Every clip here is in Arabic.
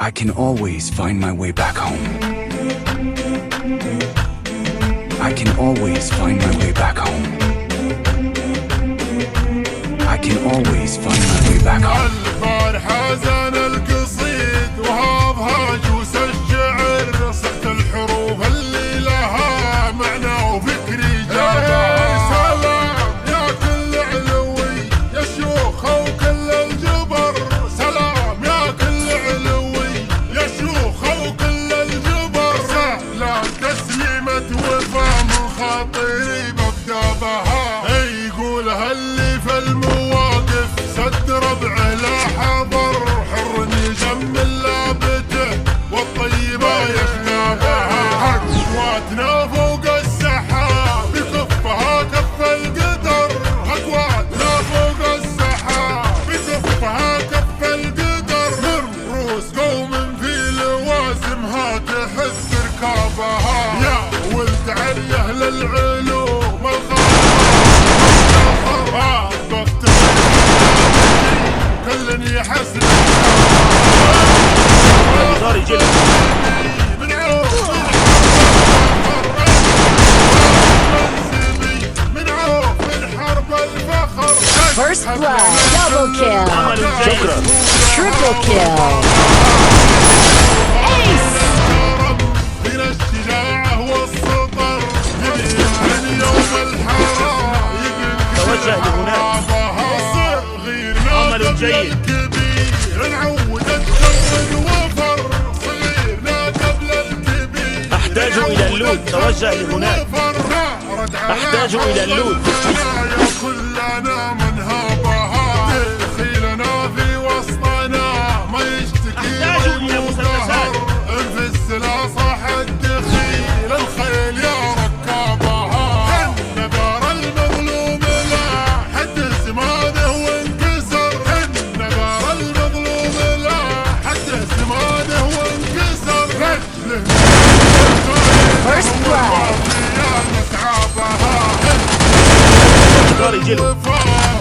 I can always find my way back home. I can always find my way back home. I can always find my way back home. البارحة زان القصيد وهاض وسجعر صحت الحروف اللي لها معنى وفكري جابها. سلام يا كل علوي يا شيوخ وكل الجبر، سلام يا كل علوي يا شيوخ وكل الجبر. سلام تسليمة وفا من خاطري ببدا بها، يقولها اللي في المواقف سد ربعه لا حضر، حر يجمل لابته والطيبة يخنافها. اقواتنا فوق السحاب بكفها كف القدر، اقواتنا فوق السحاب بكفها كف القدر. من رؤوس قوم في لوازمها تحس ركابها، يا ولد علي اهل العلوم كلني حسن من عوف من حرب الفخر. First blood, double kill, شكرا. triple kill, ace. من الشجاعة والسطر من يوم الحرام توجه لهناك. صغير نادى الكبير نعود الدم وفر، صغير نادى الكبير أحتاج إلى اللود، توجه لهناك. أحتاج إلى اللود. كلنا من هابها، دخيلنا في وسطنا ما يشتكي والمظهر، في السلا صاح الدخيل الخيل يا ركابها. النبار المظلوم لا حد زمانه وانكسر، النبار المظلوم لا حد زمانه وانكسر. رجله First blood,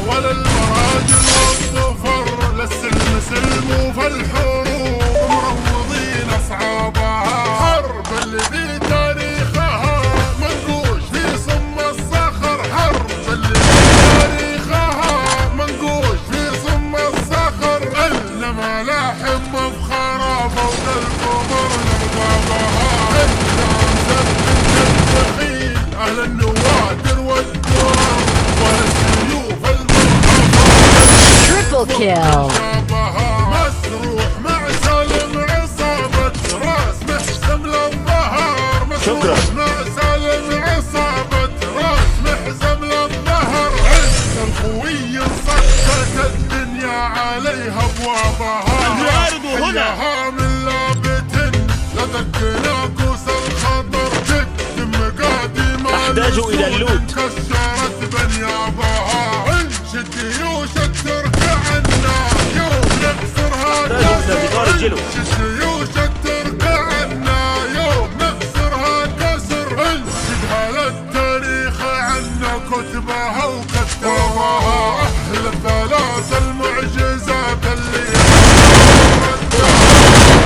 ولا المراجل والظفر، للسلم سلم فالحروب مروضين اصحابها. حرب اللي في تاريخها منقوش في صم الصخر، حرب اللي في تاريخها منقوش في صم الصخر. انما لاحم مفخرة فوق القمر نرقابها، الدخيل اهل النوادر والدور والسيوف المرحبة. triple kill, مسروح مع سالم عصابة راس محسم للظهر، شكرا. مع سالم عصابة راس محسم للظهر. عز الخوي صكت الدنيا عليها ابوابها، العارض هنا. ياها من لابت لدقنا كوس الخطر، تكتم مقادم أحتاج إلى اللود. كسرت بنيابها. انشد جيوش الترك عنا يوم نكسرها كسر، انشد جيوش الترك عنا يوم نكسرها كسر. انشدها للتاريخ عنا كتبها وكتابها، اهل الثلاث المعجزات اللي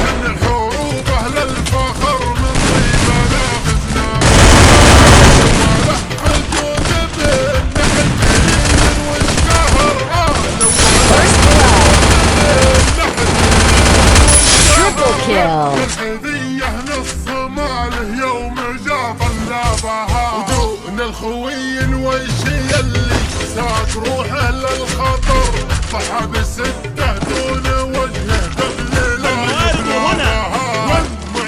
من الحروب اهل الفخر من طيبنا فزنا. triple kill, الحذية نص ماله يوم جا طلابها، ودون الخوي الويشي اللي ساق روحه للخطر، ضحى بستة دون وجهه قبل لا يبلغها.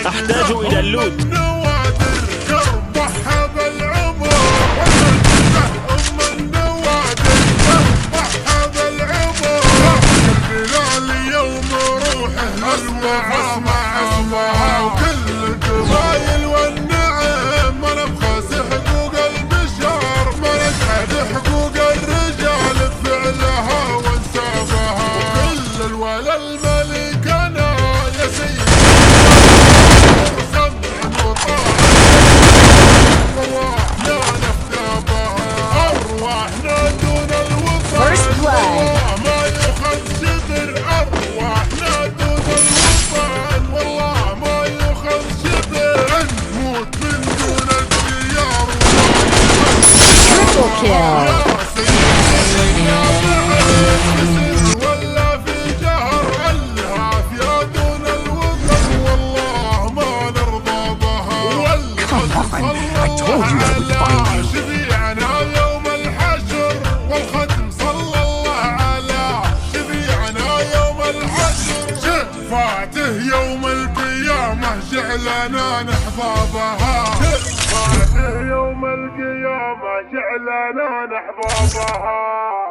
أحتاج إلى اللود. النوادر تربحها بالعمر، والمعجزة أم النوادر تربحها بالعمر. البلال يوم روحه الوفا معها، وكل القبايل والنعم ما نبخس حقوق البشر، ما نجحد حقوق الرجال بفعلها وانسابها. وكل الولا الملك انا يا سيدي سمع وطاعة، ارواحنا نفتابها، ارواحنا دون الوفا. First blood. ما يخذ شبر، ارواحنا دون الوفا. شعلانان احبابها، بعده يوم القيامة شعلانان احبابها.